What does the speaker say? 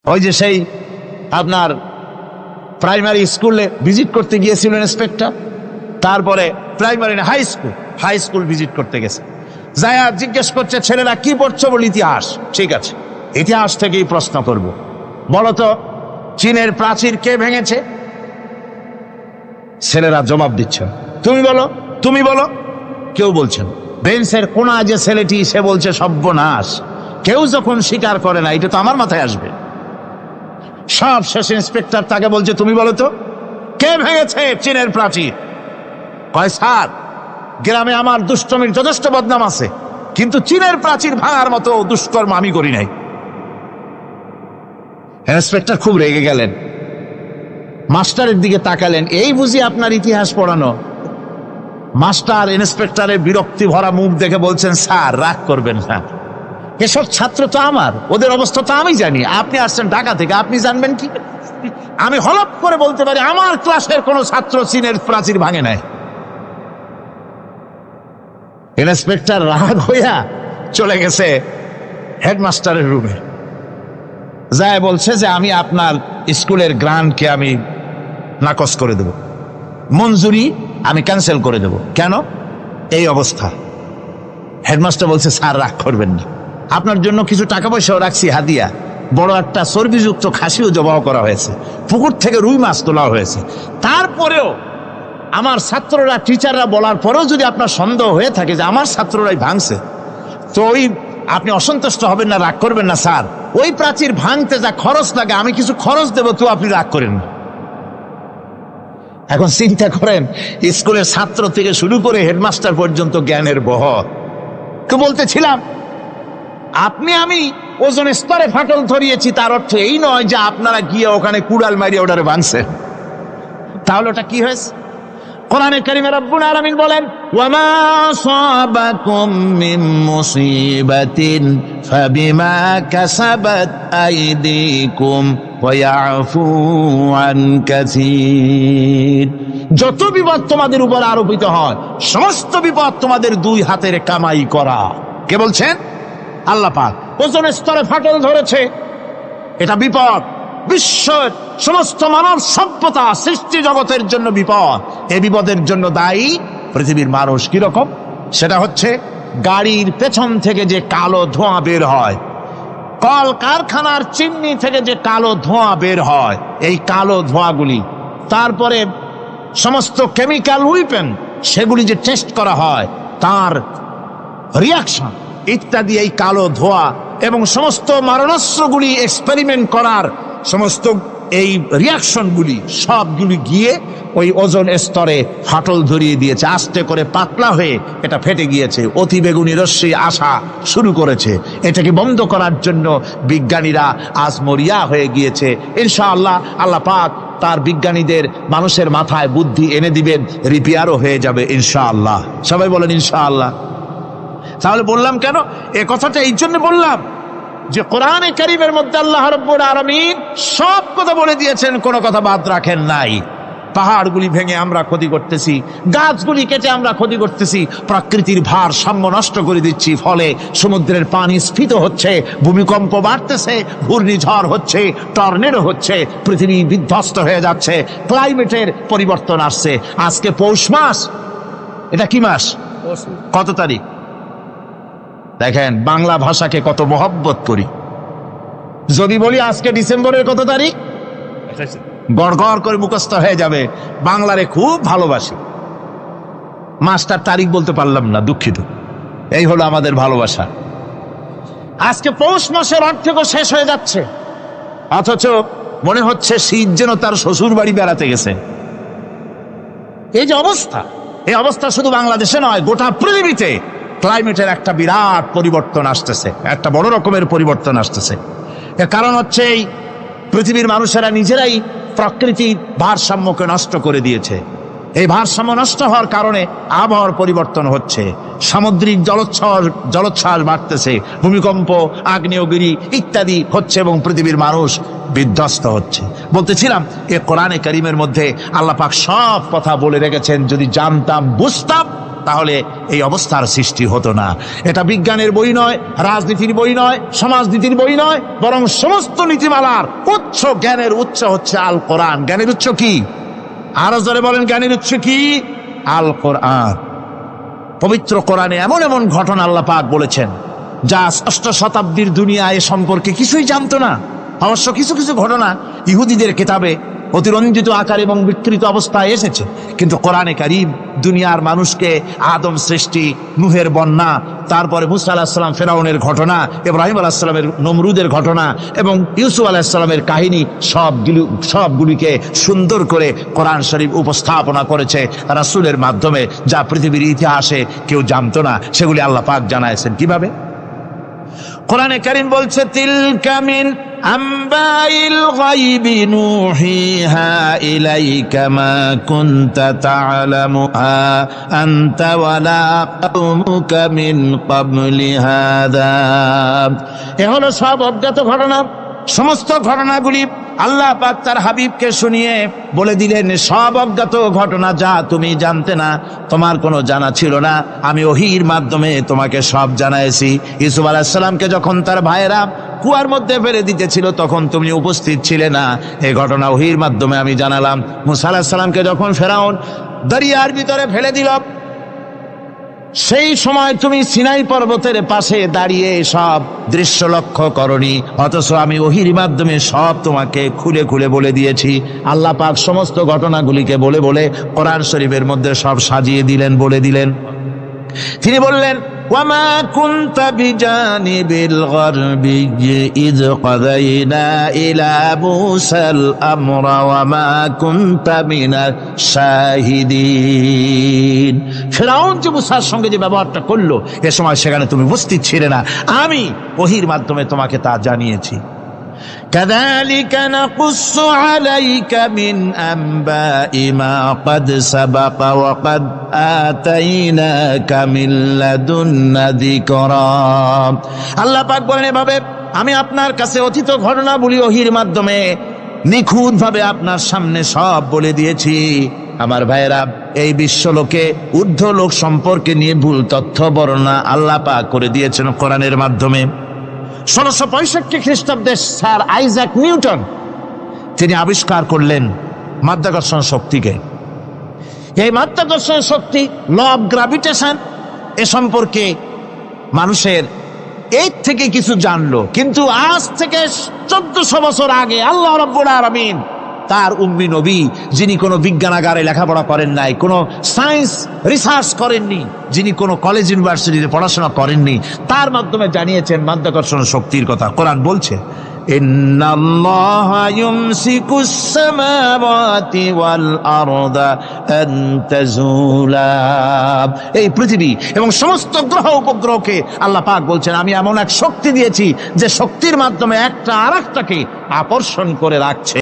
ওই যে সেই আপনার প্রাইমারি স্কুলে ভিজিট করতে গিয়েছিলেন ইন্সপেক্টর, তারপরে প্রাইমারি না হাই স্কুল ভিজিট করতে গেছে, যায়া জিজ্ঞেস করছে ছেলেরা কি পড়ছো, বল ইতিহাস। ঠিক আছে, ইতিহাস থেকেই প্রশ্ন করব, বলতো চীনের প্রাচীর কে ভেঙেছে? ছেলেরা জবাব দিচ্ছে তুমি বলো। কেউ বলছেন। বেঞ্চের কোনা যে ছেলেটি, সে বলছে সর্বনাশ, কেউ যখন স্বীকার করে না, এটা তো আমার মাথায় আসবে। সব শেষ ইন্সপেক্টর তাকে বলছে তুমি বলো তো কে ভেঙেছে চীনের প্রাচীর? কয় স্যার, গ্রামে আমার দুষ্টমির যথেষ্ট বদনাম আছে, কিন্তু চীনের প্রাচীর ভাঙার মতো দুষ্কর্ম আমি করি নাই। ইন্সপেক্টর খুব রেগে গেলেন, মাস্টারের দিকে তাকালেন, এই বুঝি আপনার ইতিহাস পড়ানো? মাস্টার ইন্সপেক্টরের বিরক্তি ভরা মুখ দেখে বলছেন, স্যার রাগ করবেন না, এসব ছাত্র তো আমার, ওদের অবস্থা তো আমি জানি, আপনি আসছেন ঢাকা থেকে, আপনি জানবেন কি? আমি হলপ করে বলতে পারি আমার ক্লাসের কোন ছাত্র চীনের প্রাচীর ভাঙে নাই। ইন্সপেক্টর রাগ হইয়া চলে গেছে হেডমাস্টারের রুমে, যায় বলছে যে আমি আপনার স্কুলের গ্রান্টকে আমি নাকচ করে দেব, মঞ্জুরি আমি ক্যান্সেল করে দেব। কেন? এই অবস্থা। হেডমাস্টার বলছে স্যার রাগ করবেন না, আপনার জন্য কিছু টাকা পয়সাও রাখছি হাদিয়া, বড় একটা চর্বিযুক্ত খাসিও জবাহ করা হয়েছে, পুকুর থেকে রুই মাছ তোলা হয়েছে। তারপরেও আমার ছাত্ররা, টিচাররা বলার পরেও যদি আপনার সন্দেহ হয়ে থাকে যে আমার ছাত্ররাই ভাঙছে, তো ওই আপনি অসন্তুষ্ট হবেন না, রাগ করবেন না স্যার, ওই প্রাচীর ভাঙতে যা খরচ লাগে আমি কিছু খরচ দেবো, তো আপনি রাগ করেন না। এখন চিন্তা করেন, স্কুলের ছাত্র থেকে শুরু করে হেডমাস্টার পর্যন্ত জ্ঞানের বহর। তো বলতেছিলাম আমি ওজন স্তরে ফাটল ধরিয়েছি, তার অর্থ এই নয় যে আপনারা গিয়ে ওখানে কুড়াল মারিয়ে ওটারে ভাঙছেন। তাহলে ওটা কি হয়েছে? কোরআনে কারিমে রব্বুল আলামিন বলেন, ওয়ামা আসাবাকুম মিন মুসিবাতিন ফাবিমা কাসাবাত আইদিকুম ওয়া ইয়াফু আন কাসীর। যত বিপদ তোমাদের উপর আরোপিত হয়, সমস্ত বিপদ তোমাদের দুই হাতের কামাই করা। কে বলছেন? আল্লাহ পাক। ওজন স্তরে ফাটল ধরেছে, এটা বিপদ, বিশ্বের সমস্ত মানব সভ্যতা সৃষ্টি জগতের জন্য বিপদ। এই বিপদের জন্য দায়ী পৃথিবীর মানুষ। কিরকম? সেটা হচ্ছে গাড়ির পেছন থেকে যে কালো ধোঁয়া বের হয়, কল কারখানার চিমনি থেকে যে কালো ধোঁয়া বের হয়, এই কালো ধোঁয়াগুলি, তারপরে সমস্ত কেমিক্যাল উইপেন সেগুলি যে টেস্ট করা হয়, তার রিয়াকশন ইত্যাদি, এই কালো ধোঁয়া এবং সমস্ত মারণাস্ত্রগুলি এক্সপেরিমেন্ট করার সমস্ত এই রিয়াকশনগুলি সবগুলি গিয়ে ওই ওজন স্তরে ফাটল ধরিয়ে দিয়েছে, আস্তে করে পাতলা হয়ে এটা ফেটে গিয়েছে, অতি বেগুনি রশ্মি আসা শুরু করেছে। এটাকে বন্ধ করার জন্য বিজ্ঞানীরা আজ মরিয়া হয়ে গিয়েছে। ইনশাআল্লাহ আল্লাহ পাক তার বিজ্ঞানীদের মানুষের মাথায় বুদ্ধি এনে দিবেন, রিপেয়ারও হয়ে যাবে ইনশাআল্লাহ। সবাই বলেন ইনশাআল্লাহ। তাহলে বললাম কেন এ কথাটা? এই জন্য বললাম যে কোরআনে কারীমের মধ্যে আল্লাহ রাব্বুল আলামিন সব কথা বলে দিয়েছেন, কোনো কথা বাদ রাখেন নাই। পাহাড়গুলি ভেঙে আমরা ক্ষতি করতেছি, গাছগুলি কেটে আমরা ক্ষতি করতেছি, প্রকৃতির ভারসাম্য নষ্ট করে দিচ্ছি, ফলে সমুদ্রের পানি স্ফীত হচ্ছে, ভূমিকম্প বাড়তেছে, ঘূর্ণিঝড় হচ্ছে, টর্নেডো হচ্ছে, পৃথিবী বিধ্বস্ত হয়ে যাচ্ছে, ক্লাইমেটের পরিবর্তন আসছে। আজকে পৌষ মাস, এটা কি মাস? কত তারিখ? দেখেন বাংলা ভাষাকে কত মহব্বত করি। যদি বলি আজকে ডিসেম্বরের কত তারিখ, গড়গড় করে মুখস্থ হয়ে যাবে। বাংলারে খুব ভালোবাসি, মাসটার তারিখ বলতে পারলাম না, দুঃখিত। এই হলো আমাদের ভালোবাসা। আজকে পৌষ মাসের অর্ধেকও শেষ হয়ে যাচ্ছে, অথচ মনে হচ্ছে শীত যেন তার শ্বশুর বাড়ি বেড়াতে গেছে। এই যে অবস্থা, এই অবস্থা শুধু বাংলাদেশে নয়, গোটা পৃথিবীতে ক্লাইমেটের একটা বিরাট পরিবর্তন আসতেছে, একটা বড় রকমের পরিবর্তন আসতেছে। এর কারণ হচ্ছে এই পৃথিবীর মানুষেরা নিজেরাই প্রকৃতির ভারসাম্যকে নষ্ট করে দিয়েছে। এই ভারসাম্য নষ্ট হওয়ার কারণে আবহাওয়ার পরিবর্তন হচ্ছে, সামুদ্রিক জলোচ্ছ্বাস বাড়তেছে, ভূমিকম্প, আগ্নেয়গিরি ইত্যাদি হচ্ছে এবং পৃথিবীর মানুষ বিধ্বস্ত হচ্ছে। বলতেছিলাম এ কোরআনে কারীমের মধ্যে আল্লাহ পাক সব কথা বলে রেখেছেন, যদি জানতাম বুঝতাম তাহলে এই অবস্থার সৃষ্টি হতো না। এটা বিজ্ঞানের বই নয়, রাজনীতির বই নয়, সমাজনীতির বই নয়, বরং সমস্ত নীতিমালার উচ্চ জ্ঞানের উচ্চ হচ্ছে আল কোরআন। জ্ঞানের উচ্চ কি? আরো জোরে বলেন, জ্ঞানের উচ্চ কি? আল কোরআন। পবিত্র কোরআনে এমন এমন ঘটনা আল্লাহ পাক বলেছেন যা ষষ্ঠ শতাব্দীর দুনিয়া এ সম্পর্কে কিছুই জানতো না। অবশ্য কিছু কিছু ঘটনা ইহুদিদের কিতাবে অতিরঞ্জিত আকার এবং বিকৃত অবস্থায় এসেছে, কিন্তু কোরআনে কারীম দুনিয়ার মানুষকে আদম সৃষ্টি, নূহের বন্যা, তারপরে মুসা আলাইহিস সালাম ফেরাউনের ঘটনা, ইব্রাহিম আলাইহিস সালামের নমরুদের ঘটনা এবং ইউসুফ আলাইহিস সালামের কাহিনী সবগুলিকে সুন্দর করে কোরআন শরীফ উপস্থাপনা করেছে রাসূলের মাধ্যমে, যা পৃথিবীর ইতিহাসে কেউ জানতো না। সেগুলি আল্লাহ পাক জানাইছেন কিভাবে? কোরআনে কারীম বলছে, তিলকা মিন আম্বাইল গায়বি নূহিহা ইলাইকা মা কুনতা তা'লামুহা আনতা ওয়ালা কওমুকা মিন ক্বাবলি হাযা। এ হলো সব অজ্ঞাত ঘটনা। সমস্ত ঘটনাগুলি আল্লাহ পাক তার হাবিবকে শুনিয়ে বলে দিলেন, সব অজ্ঞাত ঘটনা যা তুমি জানতে না, তোমার কোনো জানা ছিল না, আমি ওহীর মাধ্যমে তোমাকে সব জানাইছি। ইউসুফ আলাইহিস সালামকে যখন তার ভাইয়েরা কুয়ার মধ্যে ফেলে দিতেছিল তখন তুমি উপস্থিত ছিলে না, এই ঘটনা ওহীর মাধ্যমে আমি জানালাম। মুসা আলাইহিস সালামকে যখন ফেরাউন দরিয়ার ভিতরে ফেলে দিল, সেই সময় তুমি সিনাই পর্বতের পাশে দাঁড়িয়ে সব দৃশ্য লক্ষ্য করনি, অথচ আমি ওহীর মাধ্যমে সব তোমাকে খুলে খুলে বলে দিয়েছি। আল্লাহ পাক সমস্ত ঘটনাগুলিকে বলে বলে কোরআন শরীফের মধ্যে সব সাজিয়ে দিলেন, বলে দিলেন। তিনি বললেন, ওয়ামা কুনতা বিজানিবিল গারবি ইয কাযাইনা ইলা মুসাল আমরা ওয়ামা কুনতা মিনাশ শাহিদিন। ফিরআউন যে মুসার সঙ্গে যে ব্যবহারটা করলো, এ সময় সেখানে তুমি উপস্থিত ছিলে না, আমি ওহীর মাধ্যমে তোমাকে তা জানিয়েছি। কাযালিকা নাকুসসু আলাইকা মিন আনবাই মা ক্বাদ সাবাকা ওয়া ক্বাদ আতাইনাকা মিন লাদুন্না যিকরা। আল্লাহ পাক বলেন, এভাবে আমি আপনার কাছে অতীত ঘটনাবলী ওহীর মাধ্যমে নিখুঁতভাবে আপনার সামনে সব বলে দিয়েছি। আমার ভাইয়েরা, এই বিশ্বলোকে ঊর্ধ্ব লোক সম্পর্কে নিয়ে ভুল তথ্য বর্ণনা আল্লাহ পাক করে দিয়েছেন কোরআনের মাধ্যমে। 1665 খ্রিস্টাব্দে স্যার আইজাক নিউটন তিনি আবিষ্কার করলেন মাধ্যাকর্ষণ শক্তিকে। এই মাধ্যাকর্ষণ শক্তি, ল অফ গ্র্যাভিটেশন, এ সম্পর্কে মানুষের এই থেকে কিছু জানলো, কিন্তু আজ থেকে 1400 বছর আগে আল্লাহ রাব্বুল আলামিন তার উম্মি নবী, যিনি কোনো বিজ্ঞানাগারে লেখাপড়া করেন নাই, কোনো সায়েন্স রিসার্চ করেননি, যিনি কোনো কলেজ ইউনিভার্সিটিতে পড়াশোনা করেননি, তার মাধ্যমে জানিয়েছেন মাধ্যাকর্ষণ শক্তির কথা। কোরআন বলছে, ইন্নাল্লাহা ইউমসিকুস সামাওয়াতি ওয়াল আরদা আন তাজুলা। এই পৃথিবী এবং সমস্ত গ্রহ উপগ্রহকে আল্লাহ পাক বলছেন, আমি এমন এক শক্তি দিয়েছি যে শক্তির মাধ্যমে একটা আরেকটাকে আকর্ষণ করে রাখছে।